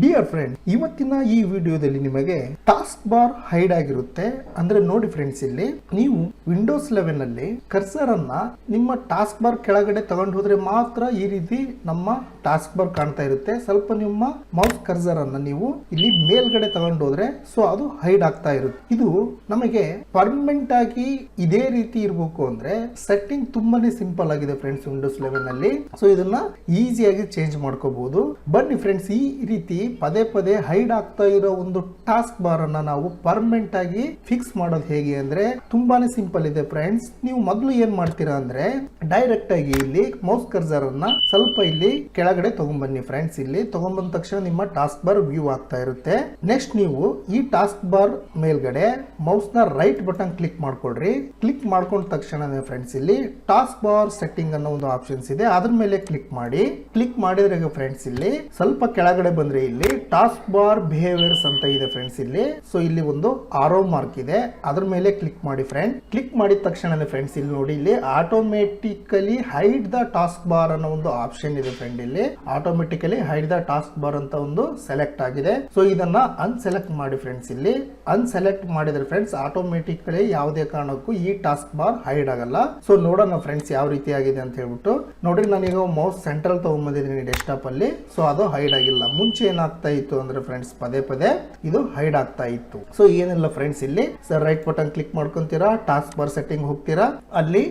Dear friend, ಇವತ್ತಿನ ಈ ವಿಡಿಯೋದಲ್ಲಿ ನಿಮಗೆ ಟಾಸ್ಕ್ ಬಾರ್ ಹೈಡ್ ಆಗಿರುತ್ತೆ. ಅಂದ್ರೆ ನೋಡಿ ಫ್ರೆಂಡ್ಸ್, ಇಲ್ಲಿ ನೀವು ವಿಂಡೋಸ್ 11 ಅಲ್ಲಿ ಕರ್ಸರ್ ಅನ್ನ ನಿಮ್ಮ ಟಾಸ್ಕ್ ಬಾರ್ ಕೆಳಗಡೆ ತಗೊಂಡು ಹೋದ್ರೆ ಮಾತ್ರ ಈ ರೀತಿ ನಮ್ಮ ಟಾಸ್ಕ್ ಬಾರ್ ಕಾಣ್ತಾ ಇರುತ್ತೆ. ಸ್ವಲ್ಪ ನಿಮ್ಮ ಮೌಸ್ ಕರ್ಸರ್ ಅನ್ನ ನೀವು ಇಲ್ಲಿ ಮೇಲ್ಗಡೆ ತಗೊಂಡು ಹೋದ್ರೆ ಸೊ ಅದು ಹೈಡ್ ಆಗ್ತಾ ಇರುತ್ತೆ. ಇದು ನಮಗೆ ಪರ್ಮನೆಂಟ್ ಆಗಿ ಇದೇ ರೀತಿ ಇರಬೇಕು ಅಂದ್ರೆ ಸೆಟ್ಟಿಂಗ್ ತುಂಬಾನೇ ಸಿಂಪಲ್ ಆಗಿದೆ ಫ್ರೆಂಡ್ಸ್ ವಿಂಡೋಸ್ 11 ಅಲ್ಲಿ. ಸೊ ಇದನ್ನ ಈಸಿಯಾಗಿ ಚೇಂಜ್ ಮಾಡ್ಕೋಬಹುದು. ಬನ್ನಿ ಫ್ರೆಂಡ್ಸ್, ಈ ರೀತಿ ಪದೇ ಪದೇ ಹೈಡ್ ಆಗ್ತಾ ಇರೋ ಒಂದು ಟಾಸ್ಕ್ ಬಾರ್ ಅನ್ನ ನಾವು ಪರ್ಮನೆಂಟ್ ಆಗಿ ಫಿಕ್ಸ್ ಮಾಡೋದು ಹೇಗೆ ಅಂದ್ರೆ ತುಂಬಾನೇ ಸಿಂಪಲ್ ಇದೆ ಫ್ರೆಂಡ್ಸ್. ನೀವು ಮೊದಲು ಏನ್ ಮಾಡ್ತೀರಾ ಅಂದ್ರೆ ಡೈರೆಕ್ಟ್ ಆಗಿ ಇಲ್ಲಿ ಮೌಸ್ ಕರ್ಸರ್ ಅನ್ನ ಸ್ವಲ್ಪ ಇಲ್ಲಿ ಕೆಳಗಡೆ ತಗೊಂಡ್ಬನ್ನಿ ಫ್ರೆಂಡ್ಸ್. ಇಲ್ಲಿ ತಗೊಂಡ್ಬಂದ ತಕ್ಷಣ ನಿಮ್ಮ ಟಾಸ್ಕ್ ಬಾರ್ ವ್ಯೂ ಆಗ್ತಾ ಇರುತ್ತೆ. ನೆಕ್ಸ್ಟ್ ನೀವು ಈ ಟಾಸ್ಕ್ ಬಾರ್ ಮೇಲ್ಗಡೆ ಮೌಸ್ ನ ರೈಟ್ ಬಟನ್ ಕ್ಲಿಕ್ ಮಾಡ್ಕೊಳ್ರಿ. ಕ್ಲಿಕ್ ಮಾಡ್ಕೊಂಡ ತಕ್ಷಣ ಫ್ರೆಂಡ್ಸ್ ಇಲ್ಲಿ ಟಾಸ್ಕ್ ಬಾರ್ ಸೆಟ್ಟಿಂಗ್ ಅನ್ನೋ ಒಂದು ಆಪ್ಷನ್ಸ್ ಇದೆ, ಅದ್ರ ಮೇಲೆ ಕ್ಲಿಕ್ ಮಾಡಿ. ಕ್ಲಿಕ್ ಮಾಡಿದ್ರೆ ಫ್ರೆಂಡ್ಸ್ ಇಲ್ಲಿ ಸ್ವಲ್ಪ ಕೆಳಗಡೆ ಬಂದ್ರೆ ಇಲ್ಲಿ ಟಾಸ್ಕ್ ಬಾರ್ ಬಿಹೇವಿಯರ್ಸ್ ಅಂತ ಇದೆ ಫ್ರೆಂಡ್ಸ್ ಇಲ್ಲಿ. ಸೊ ಇಲ್ಲಿ ಒಂದು ಆರೋ ಮಾರ್ಕ್ ಇದೆ, ಅದ್ರ ಮೇಲೆ ಕ್ಲಿಕ್ ಮಾಡಿ ಫ್ರೆಂಡ್. ಕ್ಲಿಕ್ ಮಾಡಿದ ತಕ್ಷಣ ಫ್ರೆಂಡ್ಸ್ ಇಲ್ಲಿ ನೋಡಿ, ಇಲ್ಲಿ automatically hide the task bar ಅನ್ನೋ ಒಂದು ಆಪ್ಷನ್ ಇದೆ ಫ್ರೆಂಡ್. ಇಲ್ಲಿ automatically hide the task bar ಅಂತ ಒಂದು ಸೆಲೆಕ್ಟ್ ಆಗಿದೆ. ಸೊ ಇದನ್ನ ಅನ್ಸೆಲೆಕ್ಟ್ ಮಾಡಿ ಫ್ರೆಂಡ್ಸ್. ಇಲ್ಲಿ ಅನ್ಸೆಲೆಕ್ಟ್ ಮಾಡಿದ್ರೆ ಫ್ರೆಂಡ್ಸ್ ಆಟೋಮೆಟಿಕಲಿ ಯಾವುದೇ ಕಾರಣಕ್ಕೂ ಈ ಟಾಸ್ಕ್ ಬಾರ್ ಹೈಡ್ ಆಗಲ್ಲ. ಸೊ ನೋಡೋಣ ಫ್ರೆಂಡ್ಸ್ ಯಾವ ರೀತಿ ಆಗಿದೆ ಅಂತ ಹೇಳ್ಬಿಟ್ಟು. ನೋಡ್ರಿ, ನಾನೀಗ ಮೌಸ್ ಸೆಂಟ್ರಲ್ ತಗೊಂಡ್ಬಂದಿದ್ದೀನಿ ಡೆಸ್ಕ್ಟಾಪ್ ಅಲ್ಲಿ. ಸೊ ಅದು ಹೈಡ್ ಆಗಿಲ್ಲ. ಮುಂಚೆ ಏನಾಗ್ತಾ ಇತ್ತು ಅಂದ್ರೆ ಫ್ರೆಂಡ್ಸ್ ಪದೇ ಪದೇ ಇದು ಹೈಡ್ ಆಗ್ತಾ ಇತ್ತು. ಸೊ ಏನಿಲ್ಲ ಫ್ರೆಂಡ್ಸ್, ಇಲ್ಲಿ ರೈಟ್ ಬಟನ್ ಕ್ಲಿಕ್ ಮಾಡ್ಕೊಂತೀರಾ, ಟಾಸ್ಕ್ ಬಾರ್ ಸೆಟ್ಟಿಂಗ್ ಹೋಗ್ತೀರಾ, ಅಲ್ಲಿ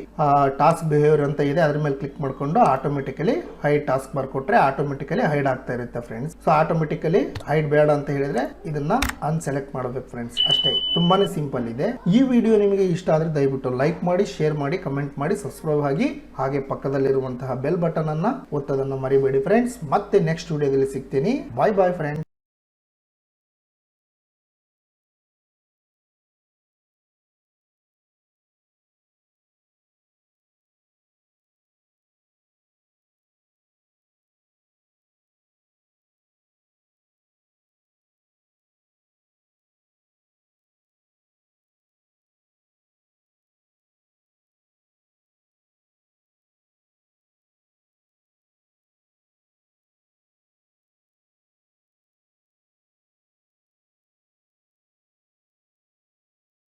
ಟಾಸ್ಕ್ ಬಿಹೇವಿಯರ್ ಅಂತ ಇದೆ, ಅದ್ರ ಮೇಲೆ ಕ್ಲಿಕ್ ಮಾಡ್ಕೊಂಡು ಆಟೋಮೆಟಿಕಲಿ ಹೈಡ್ ಟಾಸ್ಕ್ ಬಾರ್ ಕೊಟ್ರೆ ಆಟೋಮೆಟಿಕಲಿ ಹೈಡ್ ಆಗ್ತಾ ಇರುತ್ತೆ ಫ್ರೆಂಡ್ಸ್. ಸೊ ಆಟೋಮೆಟಿಕಲಿ ಹೈಡ್ ಬೇಡ ಅಂತ ಹೇಳಿದ್ರೆ ಇದನ್ನ ಅನ್ಸೆಲೆಕ್ಟ್ ಮಾಡಬೇಕು ಫ್ರೆಂಡ್ಸ್, ಅಷ್ಟೇ. ತುಂಬಾನೇ ಸಿಂಪಲ್ ಇದೆ. ಈ ವಿಡಿಯೋ ನಿಮಗೆ ಇಷ್ಟ ಆದ್ರೆ ದಯವಿಟ್ಟು ಲೈಕ್ ಮಾಡಿ, ಶೇರ್ ಮಾಡಿ, ಕಮೆಂಟ್ ಮಾಡಿ, ಸಬ್ಸ್ಕ್ರೈಬ್ ಆಗಿ, ಹಾಗೆ ಪಕ್ಕದಲ್ಲಿರುವಂತಹ ಬೆಲ್ ಬಟನ್ ಅನ್ನ ಒತ್ತೋದನ್ನ ಮರಿಬೇಡಿ ಫ್ರೆಂಡ್ಸ್. ಮತ್ತೆ ನೆಕ್ಸ್ಟ್ ವಿಡಿಯೋದಲ್ಲಿ ಸಿಗ್ತೀನಿ. ಬಾಯ್ ಬಾಯ್ ಫ್ರೆಂಡ್ಸ್.